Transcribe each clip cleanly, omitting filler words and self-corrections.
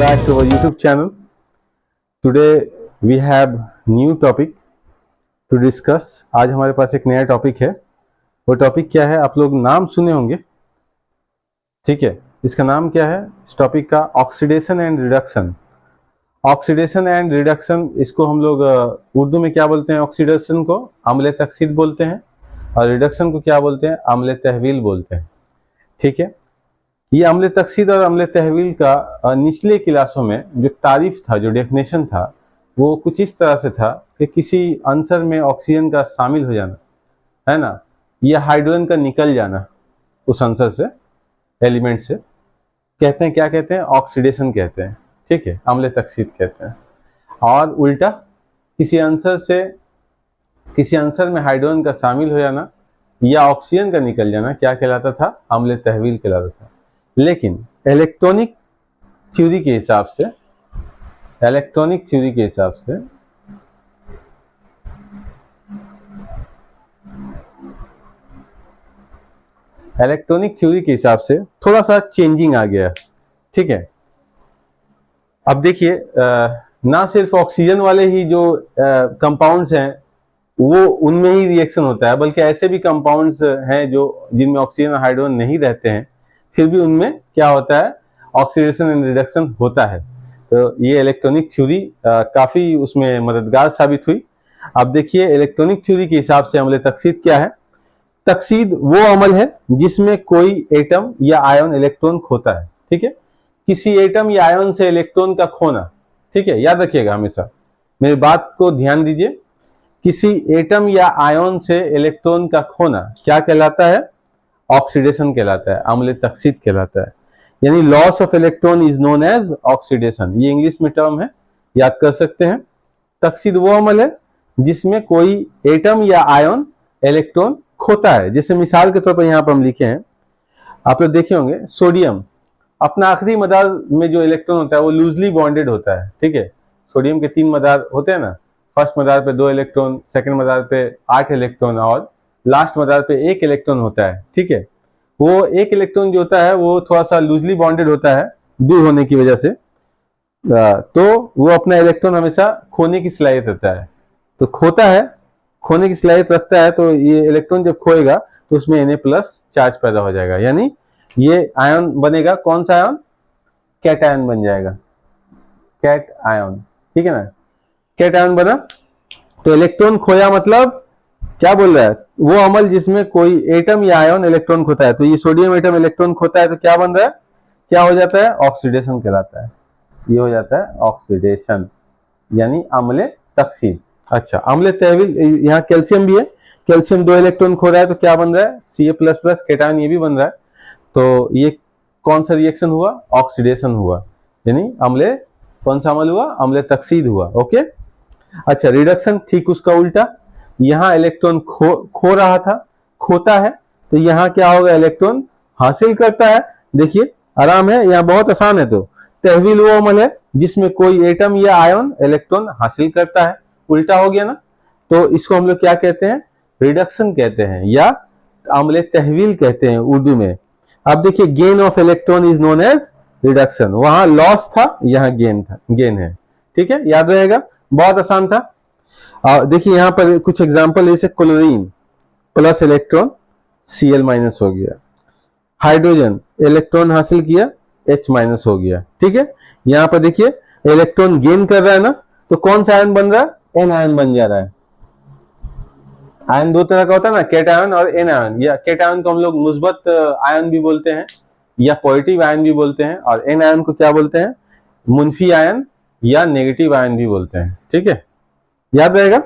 back to our YouTube channel. Today we have new topic to discuss. आज हमारे पास एक नया टॉपिक है. वो टॉपिक क्या है? आप लोग नाम सुने होंगे, ठीक है. इसका नाम क्या है इस टॉपिक का? Oxidation and reduction. Oxidation and reduction, इसको हम लोग उर्दू में क्या बोलते हैं? ऑक्सीडेशन को अम्ल तकसीद बोलते हैं और रिडक्शन को क्या बोलते हैं? अम्ल तहवील बोलते हैं, ठीक है. ये अम्ल तकसीद और अम्ल तहवील का निचले क्लासों में जो तारीफ था, जो डेफिनेशन था, वो कुछ इस तरह से था कि किसी आंसर में ऑक्सीजन का शामिल हो जाना, है ना, या हाइड्रोजन का निकल जाना उस आंसर से, एलिमेंट से, कहते हैं, क्या कहते हैं? ऑक्सीडेशन कहते हैं, ठीक है, अम्ल तकसीद कहते हैं. और उल्टा किसी आंसर में हाइड्रोजन का शामिल हो जाना या ऑक्सीजन का निकल जाना क्या कहलाता था? अम्ल तहवील कहलाता था. लेकिन इलेक्ट्रॉनिक थ्योरी के हिसाब से थोड़ा सा चेंजिंग आ गया, ठीक है. अब देखिए, ना सिर्फ ऑक्सीजन वाले ही जो कंपाउंड्स हैं वो उनमें ही रिएक्शन होता है, बल्कि ऐसे भी कंपाउंड्स हैं जो जिनमें ऑक्सीजन और हाइड्रोजन नहीं रहते हैं, फिर भी उनमें क्या होता है? ऑक्सीडेशन एंड रिडक्शन होता है. तो ये इलेक्ट्रॉनिक थ्योरी काफी उसमें मददगार साबित हुई. अब देखिए, इलेक्ट्रॉनिक थ्योरी के हिसाब से अम्ल तकसीद क्या है? तकसीद वो अमल है जिसमें कोई एटम या आयन इलेक्ट्रॉन खोता है, ठीक है. किसी एटम या आयन से इलेक्ट्रॉन का खोना, ठीक है, याद रखिएगा हमेशा, मेरी बात को ध्यान दीजिए. किसी एटम या आयन से इलेक्ट्रॉन का खोना क्या कहलाता है? ऑक्सीडेशन कहलाता है, अम्ल तकसीद कहलाता है. यानी loss of electron is known as oxidation. ये इंग्लिश में टर्म है, याद कर सकते हैं. तकसीद वो अमल है जिसमें कोई एटम या आयन इलेक्ट्रॉन खोता है. जैसे मिसाल के तौर पर यहाँ पर हम लिखे हैं, आप लोग देखे होंगे, सोडियम अपना आखिरी मदार में जो इलेक्ट्रॉन होता है वो लूजली बॉन्डेड होता है, ठीक है. सोडियम के 3 मदार होते हैं ना. फर्स्ट मदार पे 2 इलेक्ट्रॉन, सेकंड मदार पे 8 इलेक्ट्रॉन और लास्ट मदार पे 1 इलेक्ट्रॉन होता है, ठीक है. वो 1 इलेक्ट्रॉन जो होता है वो थोड़ा सा लूजली बॉन्डेड होता है दूर होने की वजह से, तो वो अपना इलेक्ट्रॉन हमेशा खोने की सलाहियत रखता है. तो खोता है, खोने की सलाहियत रखता है, तो ये इलेक्ट्रॉन जब खोएगा तो उसमें Na+ चार्ज पैदा हो जाएगा. यानी ये आयन बनेगा, कौन सा आयन? कैट आयन बन जाएगा, कैट आयन, ठीक है ना. कैट आयन बना तो इलेक्ट्रॉन खोया, मतलब क्या बोल रहा है? वो अमल जिसमें कोई एटम या आयन इलेक्ट्रॉन खोता है. तो ये सोडियम एटम इलेक्ट्रॉन खोता है तो क्या बन रहा है? क्या हो जाता है? ऑक्सीडेशन कहलाता है. ये हो जाता है ऑक्सीडेशन, यानी अम्ल तकसीद. अच्छा, अम्ल तहवील, यहाँ कैल्शियम भी है. कैल्शियम 2 इलेक्ट्रॉन खो रहा है तो क्या बन रहा है? Ca++ कैटायन ये भी बन रहा है. तो ये कौन सा रिएक्शन हुआ? ऑक्सीडेशन हुआ, यानी अम्ल, कौन सा अमल हुआ? अम्ल तकसीद हुआ. ओके. अच्छा, रिडक्शन ठीक उसका उल्टा. यहाँ इलेक्ट्रॉन खो रहा था, खोता है, तो यहाँ क्या होगा? इलेक्ट्रॉन हासिल करता है. देखिए आराम है, यहाँ बहुत आसान है. तो तहवील वो अमल है जिसमें कोई एटम या आयन इलेक्ट्रॉन हासिल करता है. उल्टा हो गया ना. तो इसको हम लोग क्या कहते हैं? रिडक्शन कहते हैं या अम्ल तहवील कहते हैं उर्दू में. अब देखिए, gain of electron is known as reduction. वहां लॉस था, यहाँ गेन है, ठीक है, याद रहेगा. बहुत आसान था. देखिए यहाँ पर कुछ एग्जांपल, जैसे क्लोरीन प्लस इलेक्ट्रॉन Cl- हो गया. हाइड्रोजन इलेक्ट्रॉन हासिल किया, H- हो गया, ठीक है. यहाँ पर देखिए इलेक्ट्रॉन गेन कर रहा है ना, तो कौन सा आयन बन रहा है? एन आयन बन जा रहा है. आयन 2 तरह का होता है ना, कैट आयन और एन आयन. या कैट आयन को हम लोग मुस्बत आयन भी बोलते हैं या पॉजिटिव आयन भी बोलते हैं, और एन आयन को क्या बोलते हैं? मुनफी आयन या नेगेटिव आयन भी बोलते हैं, ठीक है, याद रहेगा.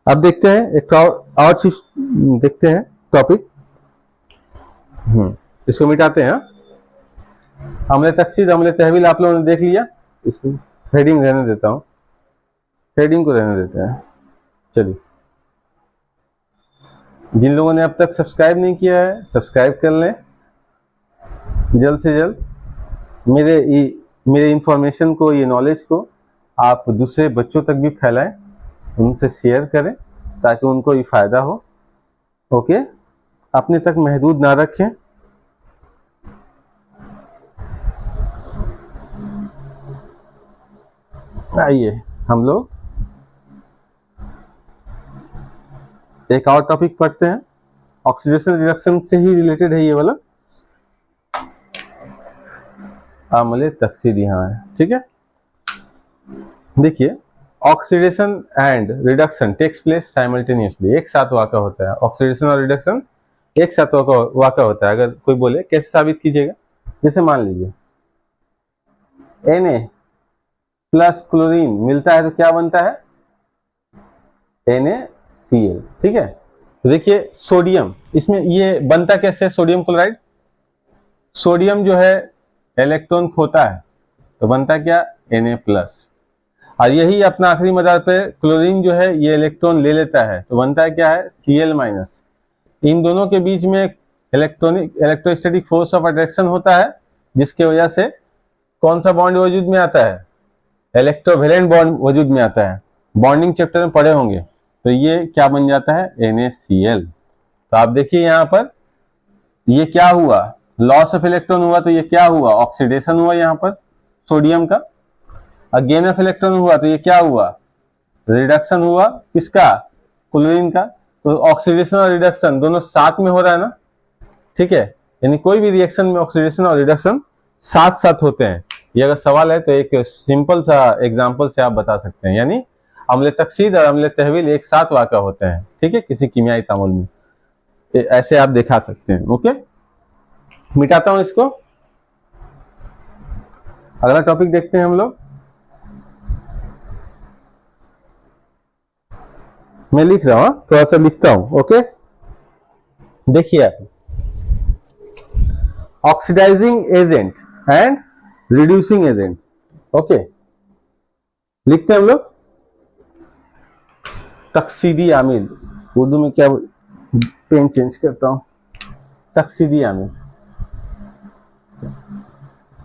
अब देखते हैं एक और चीज, देखते हैं टॉपिक. इसको मिटाते हैं. अम्ल तकसीद, अम्ल तहवील आप लोगों ने देख लिया. इसको हेडिंग रहने देता हूं, हेडिंग को रहने देते हैं. चलिए, जिन लोगों ने अब तक सब्सक्राइब नहीं किया है, सब्सक्राइब कर लें जल्द से जल्द. मेरे इंफॉर्मेशन को, ये नॉलेज को आप दूसरे बच्चों तक भी फैलाएं, उनसे शेयर करें ताकि उनको भी फायदा हो. ओके, अपने तक महदूद ना रखें. आइए हम लोग एक और टॉपिक पढ़ते हैं, ऑक्सीडेशन रिडक्शन से ही रिलेटेड है ये वाला, अम्ल तकसीद यहाँ है। ठीक है, देखिए oxidation and reduction takes place simultaneously, एक साथ वाक़ा होता है। ऑक्सीडेशन और रिडक्शन एक साथ वाक़ा होता है। अगर कोई बोले कैसे साबित कीजिएगा, जैसे मान लीजिए Na प्लस क्लोरीन मिलता है तो क्या बनता है, NaCl। ठीक है, तो देखिए सोडियम, इसमें ये बनता कैसे है, सोडियम क्लोराइड, सोडियम जो है इलेक्ट्रॉन खोता है तो बनता क्या, Na प्लस, और यही अपना आखिरी मदार पे क्लोरीन जो है ये इलेक्ट्रॉन ले लेता है तो बनता है क्या है, Cl माइनस। इन दोनों के बीच में इलेक्ट्रोस्टैटिक फोर्स ऑफ अट्रैक्शन होता है, जिसके वजह से कौन सा बॉन्ड वजूद में आता है, इलेक्ट्रोवेलेंट बॉन्ड वजूद में आता है। बॉन्डिंग चैप्टर में पढ़े होंगे। तो ये क्या बन जाता है, NaCl। तो आप देखिए यहाँ पर ये क्या हुआ, लॉस ऑफ इलेक्ट्रॉन हुआ, तो ये क्या हुआ, ऑक्सीडेशन हुआ यहाँ पर सोडियम का। गेन ऑफ इलेक्ट्रॉन हुआ तो ये क्या हुआ, रिडक्शन हुआ किसका, क्लोरीन का। तो ऑक्सीडेशन और रिडक्शन दोनों साथ में हो रहा है ना। ठीक है, यानी कोई भी रिएक्शन में ऑक्सीडेशन और रिडक्शन साथ साथ होते हैं। ये अगर सवाल है तो एक सिंपल सा एग्जांपल से आप बता सकते हैं, यानी अम्ल तकसीद और अम्ल तहवील एक साथ वाक़ा होते हैं। ठीक है, किसी कीमियाई तामुल में ऐसे आप दिखा सकते हैं। ओके, मिटाता हूं इसको, अगला टॉपिक देखते हैं हम लोग। मैं लिख रहा हूं, थोड़ा सा लिखता हूं। ओके, देखिए oxidising agent and reducing agent. Okay, लिखते हैं हम लोग तकसीदी आमिल, उर्दू में क्या, पेन चेंज करता हूं, तकसीदी आमिल,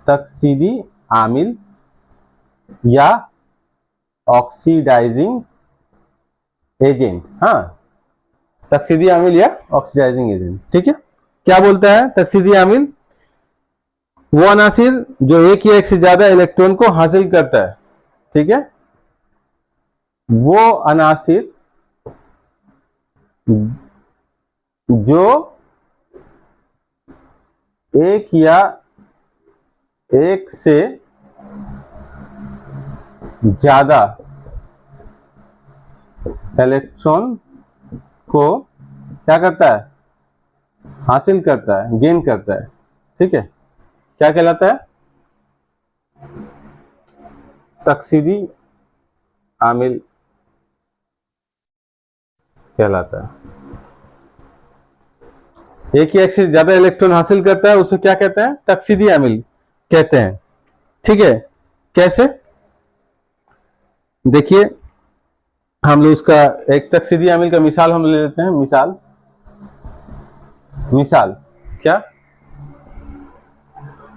तकसीदी आमिल या ऑक्सीडाइजिंग एजेंट। हाँ, तकसीदी आमिल या ऑक्सीडाइजिंग एजेंट। ठीक है, क्या बोलता है तकसीदी आमिल, वो अनासिर जो एक या एक से ज्यादा इलेक्ट्रॉन को हासिल करता है। ठीक है, वो अनासिर जो एक या एक से ज्यादा इलेक्ट्रॉन को क्या करता है, हासिल करता है, गेन करता है। ठीक है, क्या कहलाता है, तकसीदी आमिल कहलाता है। एक या एक से ज्यादा इलेक्ट्रॉन हासिल करता है उसे क्या कहते हैं, तकसीदी आमिल कहते हैं। ठीक है, कैसे, देखिए हम लोग उसका एक तकसीदी आमिल का मिसाल हम ले लेते हैं। मिसाल क्या,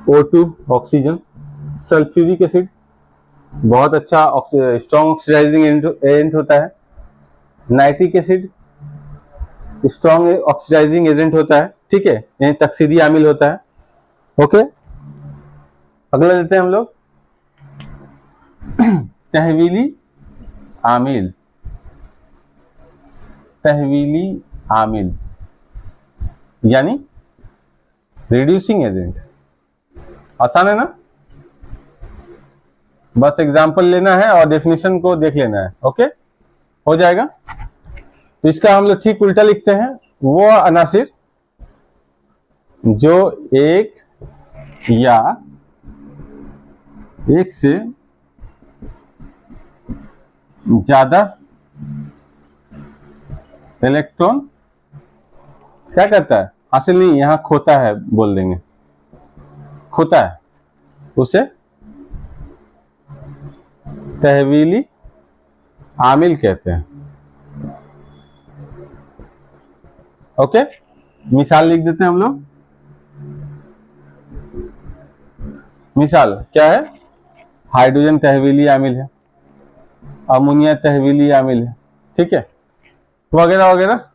O2 ऑक्सीजन, सल्फ्यूरिक एसिड बहुत अच्छा स्ट्रॉन्ग ऑक्सीडाइजिंग एजेंट होता है, nitric acid strong oxidising agent होता है। ठीक है, यानी तकसीदी आमिल होता है। ओके, अगला लेते हैं हम लोग तहवीली आमिल। तहवीली आमिल यानी रिड्यूसिंग एजेंट। आसान है ना, बस एग्जांपल लेना है और डेफिनेशन को देख लेना है। ओके, हो जाएगा। तो इसका हम लोग ठीक उल्टा लिखते हैं, वो अनासिर जो एक या एक से ज्यादा इलेक्ट्रॉन क्या करता है, हासिल नहीं, यहां खोता है बोल देंगे, खोता है, उसे तहवीली आमिल कहते हैं। ओके, मिसाल लिख देते हैं हम लोग। मिसाल क्या है, हाइड्रोजन तहवीली आमिल है, अमोनिया तहवीली आमिल है। ठीक है, वगैरह वगैरह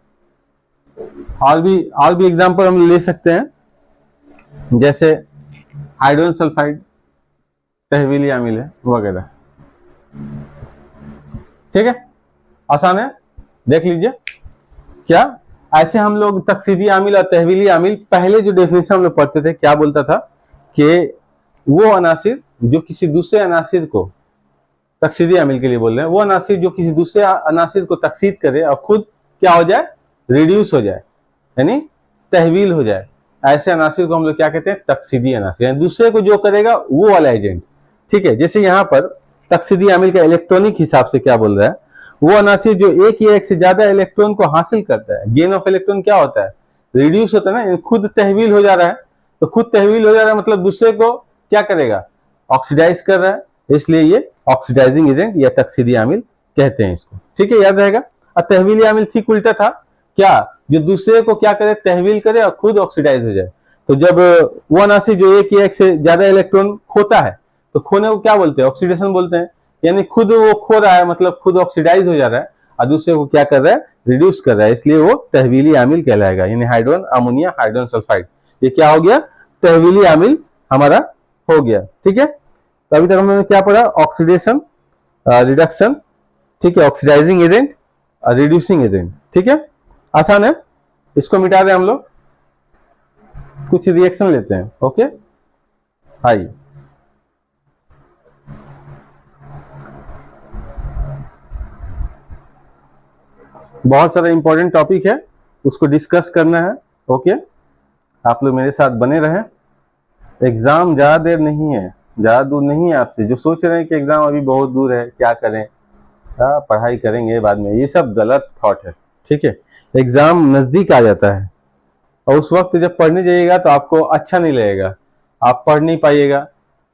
और भी एग्जांपल हम ले सकते हैं, जैसे हाइड्रोजन सल्फाइड तहवीली आमिल है वगैरह। ठीक है, आसान है, देख लीजिए। क्या ऐसे हम लोग तकसीदी आमिल और तहवीली आमिल, पहले जो डेफिनेशन हम लोग पढ़ते थे क्या बोलता था कि वो अनासिर जो किसी दूसरे अनासिर को, तकसीदी आमिल के लिए बोल रहे हैं, वो अनासिर जो किसी दूसरे अनासिर को तकसीद करे और खुद क्या हो जाए, रिड्यूस हो जाए, यानी तहवील हो जाए, ऐसे अनासिर को हम लोग क्या कहते हैं, तकसीदी अनासिर, यानी दूसरे को जो करेगा वो वाला एजेंट। ठीक है, जैसे यहाँ पर तकसीदी आमिल का इलेक्ट्रॉनिक हिसाब से क्या बोल रहा है, वो अनासिर जो एक या एक से ज्यादा इलेक्ट्रॉन को हासिल करता है, गेन ऑफ इलेक्ट्रॉन क्या होता है, रिड्यूस होता है ना, खुद तहवील हो जा रहा है। तो खुद तहवील हो जा रहा है मतलब दूसरे को क्या करेगा, ऑक्सीडाइज कर रहा है, इसलिए ये ऑक्सीडाइजिंग एजेंट या तकसीदी आमिल कहते हैं इसको। ठीक है, याद रहेगा। और तहवीली आमिल ठीक उल्टा था, क्या, जो दूसरे को क्या करे, तहवील करे और खुद ऑक्सीडाइज हो जाए। तो जब वो अनासिर जो एक या एक से ज्यादा इलेक्ट्रॉन खोता है, तो खोने को क्या बोलते हैं, ऑक्सीडेशन बोलते हैं, यानी खुद वो खो रहा है मतलब खुद ऑक्सीडाइज हो जा रहा है और दूसरे को क्या कर रहा है, रिड्यूस कर रहा है, इसलिए वो तहवीली आमिल कहलाएगा, यानी हाइड्रोजन अमोनिया हाइड्रोजन सल्फाइड, ये क्या हो गया, तहवीली आमिल हमारा हो गया। ठीक है, तो अभी तक हमने क्या पढ़ा, ऑक्सीडेशन, रिडक्शन, ठीक है, ऑक्सीडाइजिंग एजेंट, रिड्यूसिंग एजेंट। ठीक है, आसान है, इसको मिटा दें हम लोग, कुछ रिएक्शन लेते हैं। ओके, आइए, बहुत सारा इंपॉर्टेंट टॉपिक है, उसको डिस्कस करना है। ओके, आप लोग मेरे साथ बने रहें, एग्जाम ज्यादा देर नहीं है, ज्यादा दूर नहीं है आपसे। जो सोच रहे हैं कि एग्जाम अभी बहुत दूर है, क्या करें, पढ़ाई करेंगे बाद में, ये सब गलत थॉट है। ठीक है, एग्जाम नजदीक आ जाता है और उस वक्त जब पढ़ने जाइएगा तो आपको अच्छा नहीं लगेगा, आप पढ़ नहीं पाइएगा,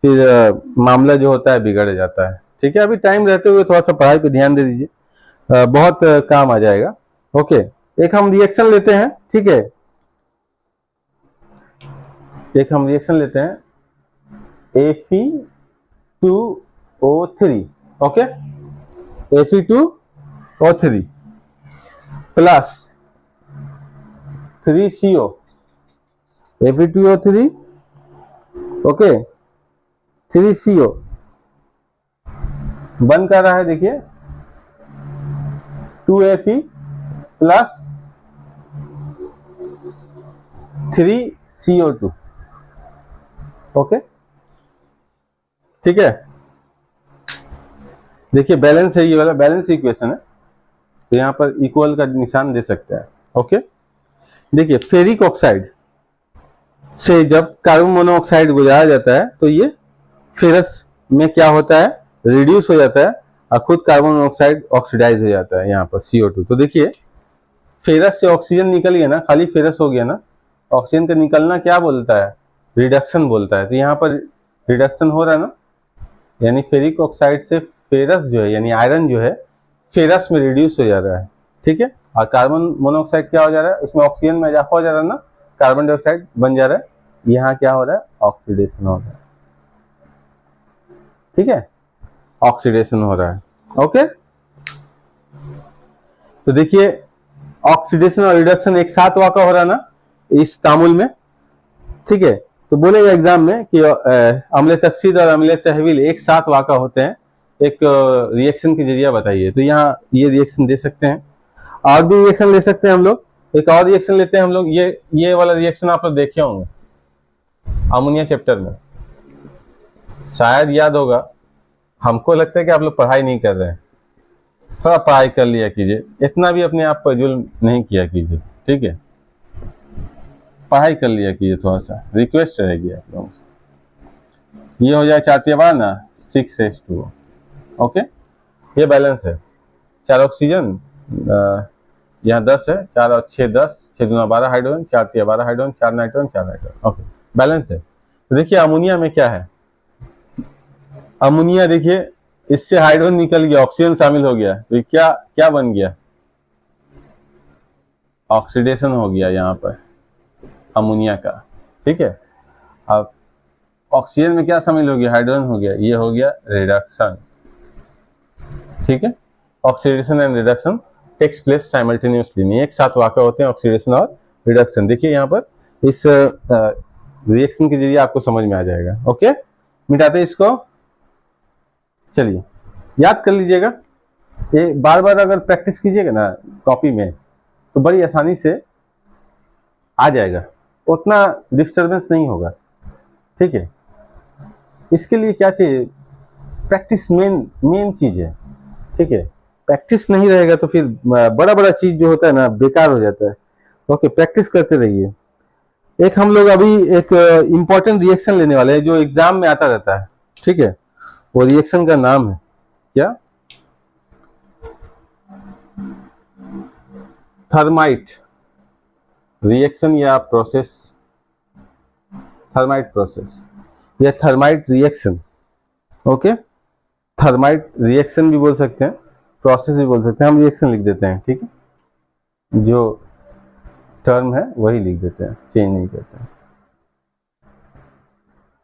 फिर मामला जो होता है बिगड़ जाता है। ठीक है, अभी टाइम रहते हुए थोड़ा सा पढ़ाई पे ध्यान दे दीजिए, बहुत काम आ जाएगा। ओके, एक हम रिएक्शन लेते हैं। ठीक है, एक हम रिएक्शन लेते हैं, Fe2O3। Okay, Fe2O3 plus 3CO, Fe2O3, okay, 3CO बन कर रहा है, देखिए 2Fe प्लस 3CO2। ओके, ठीक है, देखिए बैलेंस है, ये वाला बैलेंस इक्वेशन है, तो यहां पर इक्वल का निशान दे सकते हैं। ओके, देखिए फेरिक ऑक्साइड से जब कार्बन मोनोऑक्साइड गुजारा जाता है तो ये फेरस में क्या होता है, रिड्यूस हो जाता है और खुद कार्बन मोनोऑक्साइड ऑक्सीडाइज हो जाता है, यहाँ पर CO2। तो देखिए फेरस से ऑक्सीजन निकल गया ना, खाली फेरस हो गया ना, ऑक्सीजन का निकलना क्या बोलता है, रिडक्शन बोलता है। तो यहाँ पर रिडक्शन हो रहा है ना, यानी फेरिक ऑक्साइड से फेरस जो है यानी आयरन जो है फेरस में रिड्यूस हो जा रहा है। ठीक है, और कार्बन मोनोऑक्साइड क्या हो जा रहा है, इसमें ऑक्सीजन में इजाफा हो जा रहा है ना, कार्बन डाइऑक्साइड बन जा रहा है, यहाँ क्या हो रहा है, ऑक्सीडेशन हो रहा है। ठीक है, ऑक्सीडेशन हो रहा है। ओके, तो देखिए ऑक्सीडेशन और रिडक्शन एक साथ वाक़ा हो रहा है ना इस तामुल में। ठीक है, तो बोलेगा एग्जाम में कि अम्ल तकसीद और अम्ल तहवील एक साथ वाक़ा होते हैं, एक रिएक्शन के जरिए बताइए। तो यहाँ ये रिएक्शन दे सकते हैं, और भी रिएक्शन ले सकते हैं हम लोग। एक और रिएक्शन लेते हैं हम लोग, ये वाला रिएक्शन आप लोग देखे होंगे अमोनिया चैप्टर में, शायद याद होगा। हमको लगता है कि आप लोग पढ़ाई नहीं कर रहे हैं, थोड़ा पढ़ाई कर लिया कीजिए, इतना भी अपने आप पर जुल्म नहीं किया कीजिए। ठीक है, पढ़ाई कर लिया कीजिए, थोड़ा सा रिक्वेस्ट रहेगी आप लोगों से। ये हो जाए 4 ना 6H2O। ओके, ये बैलेंस है, 4 ऑक्सीजन, यहाँ 10 है, 4 और 6 10, 6 दूना 12 hydrogen, 4 3 12 hydrogen, 4 nitrogen 4 nitrogen. Okay, balance है। तो देखिए अमोनिया में क्या है, अमोनिया देखिए इससे हाइड्रोजन निकल गया, ऑक्सीजन शामिल हो गया, तो क्या क्या बन गया, ऑक्सीडेशन हो गया यहाँ पर अमोनिया का। ठीक है, अब ऑक्सीजन में क्या शामिल हो गया, हाइड्रोजन हो गया, ये हो गया रिडक्शन। ठीक है, oxidation and reduction takes place simultaneously, नहीं एक साथ वाक़ा होते हैं ऑक्सीडेशन और रिडक्शन। देखिए यहाँ पर इस रिएक्शन के जरिए आपको समझ में आ जाएगा। ओके, मिटाते इसको, चलिए याद कर लीजिएगा, ये बार बार अगर प्रैक्टिस कीजिएगा ना कॉपी में तो बड़ी आसानी से आ जाएगा, उतना डिस्टरबेंस नहीं होगा। ठीक है, इसके लिए क्या चाहिए, प्रैक्टिस मेन चीज है। ठीक है, प्रैक्टिस नहीं रहेगा तो फिर बड़ा बड़ा चीज जो होता है ना बेकार हो जाता है। ओके, प्रैक्टिस करते रहिए। एक हम लोग अभी एक इम्पोर्टेंट रिएक्शन लेने वाले हैं जो एग्जाम में आता रहता है। ठीक है, वो रिएक्शन का नाम है क्या, थर्माइट रिएक्शन या प्रोसेस, थर्माइट प्रोसेस या thermite reaction. Okay, thermite reaction भी बोल सकते हैं, प्रोसेस भी बोल सकते हैं, हम रिएक्शन लिख देते हैं। ठीक है, जो टर्म है वही लिख देते हैं, चेंज नहीं करते हैं।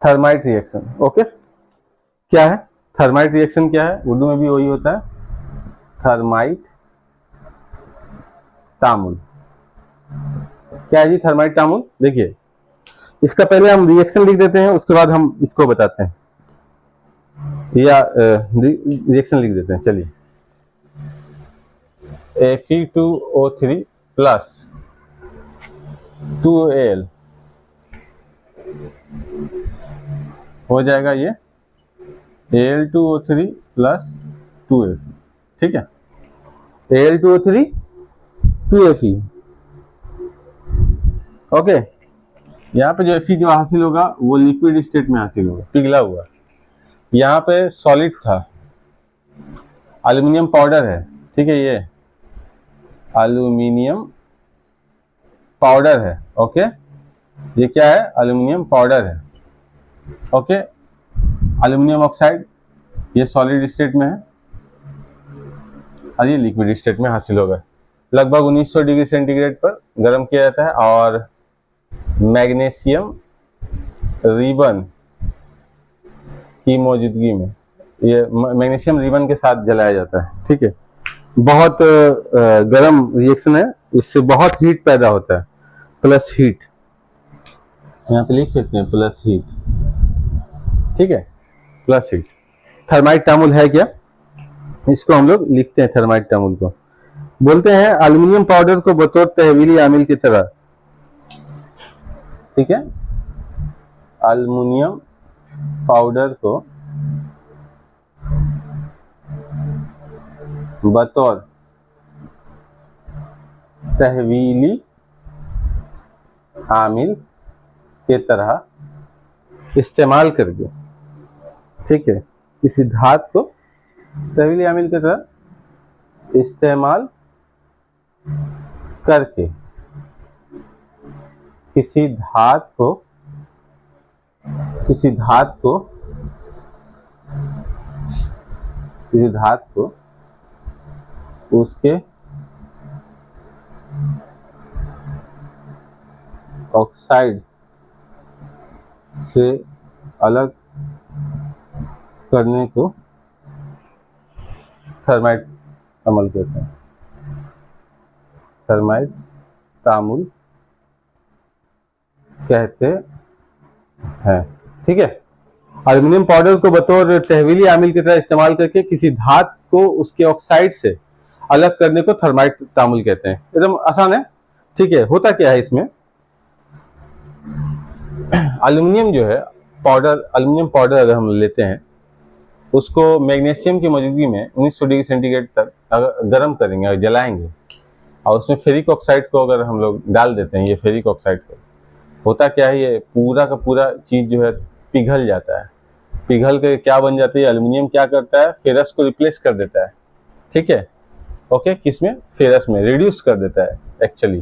Thermite reaction. ओके, क्या है थर्माइट रिएक्शन, क्या है, उर्दू में भी वही होता है, थर्माइट तामुल। क्या है जी थर्माइट तामुल, देखिए इसका पहले हम रिएक्शन लिख देते हैं, उसके बाद हम इसको बताते हैं, या रिएक्शन लिख देते हैं। चलिए, Fe2O3 प्लस 2Al हो जाएगा ये Al2O3 प्लस 2Fe। ठीक है, Al2O3 2Fe। ओके, यहाँ पे जो Fe जो हासिल होगा वो लिक्विड स्टेट में हासिल होगा, पिघला हुआ। यहाँ पे सॉलिड था, एल्युमिनियम पाउडर है। ठीक है, ये एल्युमिनियम पाउडर है। ओके, ये क्या है, एल्युमिनियम पाउडर है। ओके, एल्युमिनियम ऑक्साइड ये सॉलिड स्टेट में है और ये लिक्विड स्टेट में हासिल होगा। लगभग 1900 डिग्री सेंटीग्रेड पर गर्म किया जाता है और मैग्नीशियम रिबन की मौजूदगी में ये मैग्नीशियम रिबन के साथ जलाया जाता है। ठीक है, बहुत गर्म रिएक्शन है, इससे बहुत हीट पैदा होता है, प्लस हीट, यहाँ पे लिख सकते हैं प्लस हीट। ठीक है, प्लस हीट। थर्माइट तामुल है क्या, इसको हम लोग लिखते हैं, थर्माइट तामुल को बोलते हैं एल्युमिनियम पाउडर को बतौर तहवीली आमिल की तरह। ठीक है, एल्युमिनियम पाउडर को बतौर तहवीली आमिल के तरह इस्तेमाल करके। ठीक है, किसी धातु को तहवीली आमिल की तरह इस्तेमाल करके किसी धातु को उसके ऑक्साइड से अलग करने को थर्माइट अमल कहते हैं, थर्माइट तामुल कहते हैं। ठीक है, एल्युमिनियम पाउडर को बतौर तहवीली आमिल की तरह इस्तेमाल करके किसी धातु को उसके ऑक्साइड से अलग करने को थर्माइट तामुल कहते हैं। एकदम आसान है। ठीक है, होता क्या है इसमें, एल्युमिनियम जो है पाउडर, एल्युमिनियम पाउडर अगर हम लेते हैं उसको मैग्नीशियम की मौजूदगी में 1900 डिग्री सेंटीग्रेड तक अगर गर्म करेंगे और जलाएंगे और उसमें फेरिक ऑक्साइड को अगर हम लोग डाल देते हैं, ये फेरिक ऑक्साइड को, होता क्या है, ये पूरा का पूरा चीज जो है पिघल जाता है। पिघल के क्या बन जाती है, एल्युमिनियम क्या करता है, फेरस को रिप्लेस कर देता है। ठीक है, ओके, किसमें, फेरस में, रिड्यूस कर देता है। एक्चुअली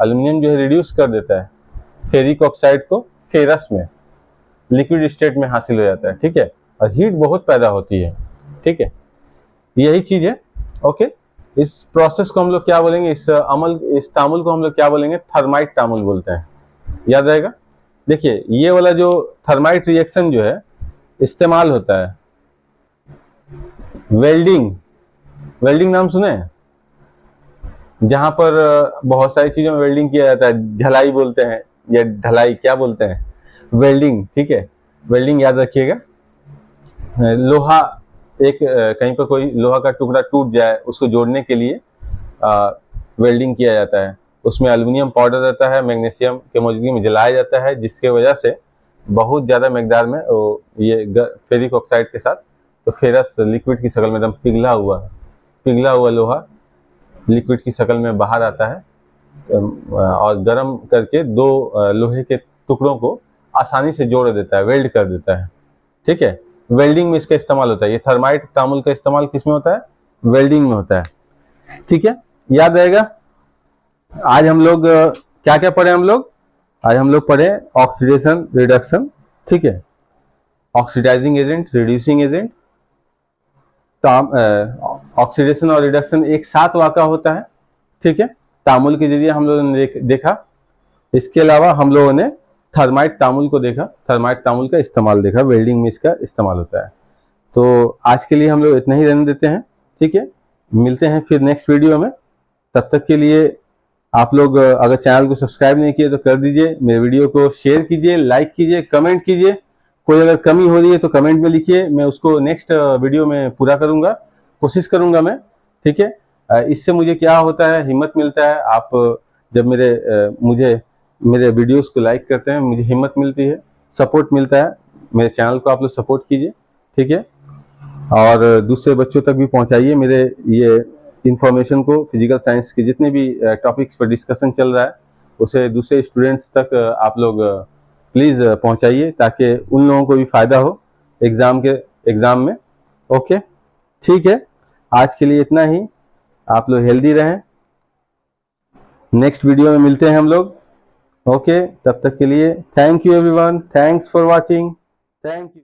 एल्युमिनियम जो है रिड्यूस कर देता है फेरिक ऑक्साइड को फेरस में, लिक्विड स्टेट में हासिल हो जाता है। ठीक है, और हीट बहुत पैदा होती है। ठीक है, यही चीज है। ओके, इस प्रोसेस को हम लोग क्या बोलेंगे, इस तामुल को हम लोग क्या बोलेंगे, थर्माइट तामुल बोलते हैं। याद रहेगा। देखिए ये वाला जो थर्माइट रिएक्शन जो है इस्तेमाल होता है वेल्डिंग नाम सुने हैं, जहां पर बहुत सारी चीजों में वेल्डिंग किया जाता है, झलाई बोलते हैं या ढलाई, क्या बोलते हैं, वेल्डिंग। ठीक है, वेल्डिंग याद रखिएगा। लोहा एक कहीं पर कोई लोहा का टुकड़ा टूट जाए उसको जोड़ने के लिए वेल्डिंग किया जाता है। उसमें एल्युमिनियम पाउडर रहता है, मैग्नीशियम के मौजूदगी में जलाया जाता है, जिसके वजह से बहुत ज़्यादा मकदार में ये फेरिक ऑक्साइड के साथ तो फेरस लिक्विड की शक्ल में एकदम पिघला हुआ लोहा लिक्विड की शक्ल में बाहर आता है और गर्म करके दो लोहे के टुकड़ों को आसानी से जोड़ देता है, वेल्ड कर देता है। ठीक है, वेल्डिंग में इसका इस्तेमाल होता है। ये थर्माइट तामुल का इस्तेमाल किस में होता है? वेल्डिंग में होता है। ठीक है, याद रहेगा। आज हम लोग क्या क्या पढ़े? आज हम लोग पढ़े ऑक्सीडेशन रिडक्शन। ठीक है, oxidising agent, reducing agent. Oxidation और रिडक्शन एक साथ वाक़ा होता है। ठीक है, तामुल के जरिए हम लोगों ने देखा। इसके अलावा हम लोगों ने थर्माइट तामुल को देखा, थर्माइट तामुल का इस्तेमाल देखा, वेल्डिंग में इसका इस्तेमाल होता है। तो आज के लिए हम लोग इतना ही रहने देते हैं। ठीक है, मिलते हैं फिर नेक्स्ट वीडियो में। तब तक के लिए आप लोग अगर चैनल को सब्सक्राइब नहीं किए तो कर दीजिए, मेरे वीडियो को शेयर कीजिए, लाइक कीजिए, कमेंट कीजिए। कोई अगर कमी हो रही है तो कमेंट में लिखिए, मैं उसको नेक्स्ट वीडियो में पूरा करूंगा, कोशिश करूंगा मैं। ठीक है, इससे मुझे क्या होता है, हिम्मत मिलता है। आप जब मुझे मेरे वीडियोस को लाइक करते हैं, मुझे हिम्मत मिलती है, सपोर्ट मिलता है। मेरे चैनल को आप लोग सपोर्ट कीजिए। ठीक है, और दूसरे बच्चों तक भी पहुंचाइए मेरे ये इंफॉर्मेशन को। फिजिकल साइंस के जितने भी टॉपिक्स पर डिस्कशन चल रहा है उसे दूसरे स्टूडेंट्स तक आप लोग प्लीज़ पहुंचाइए, ताकि उन लोगों को भी फायदा हो एग्ज़ाम में। ओके, ठीक है, आज के लिए इतना ही। आप लोग हेल्दी रहें। नेक्स्ट वीडियो में मिलते हैं हम लोग। ओके, तब तक के लिए thank you everyone, thanks for watching, thank you.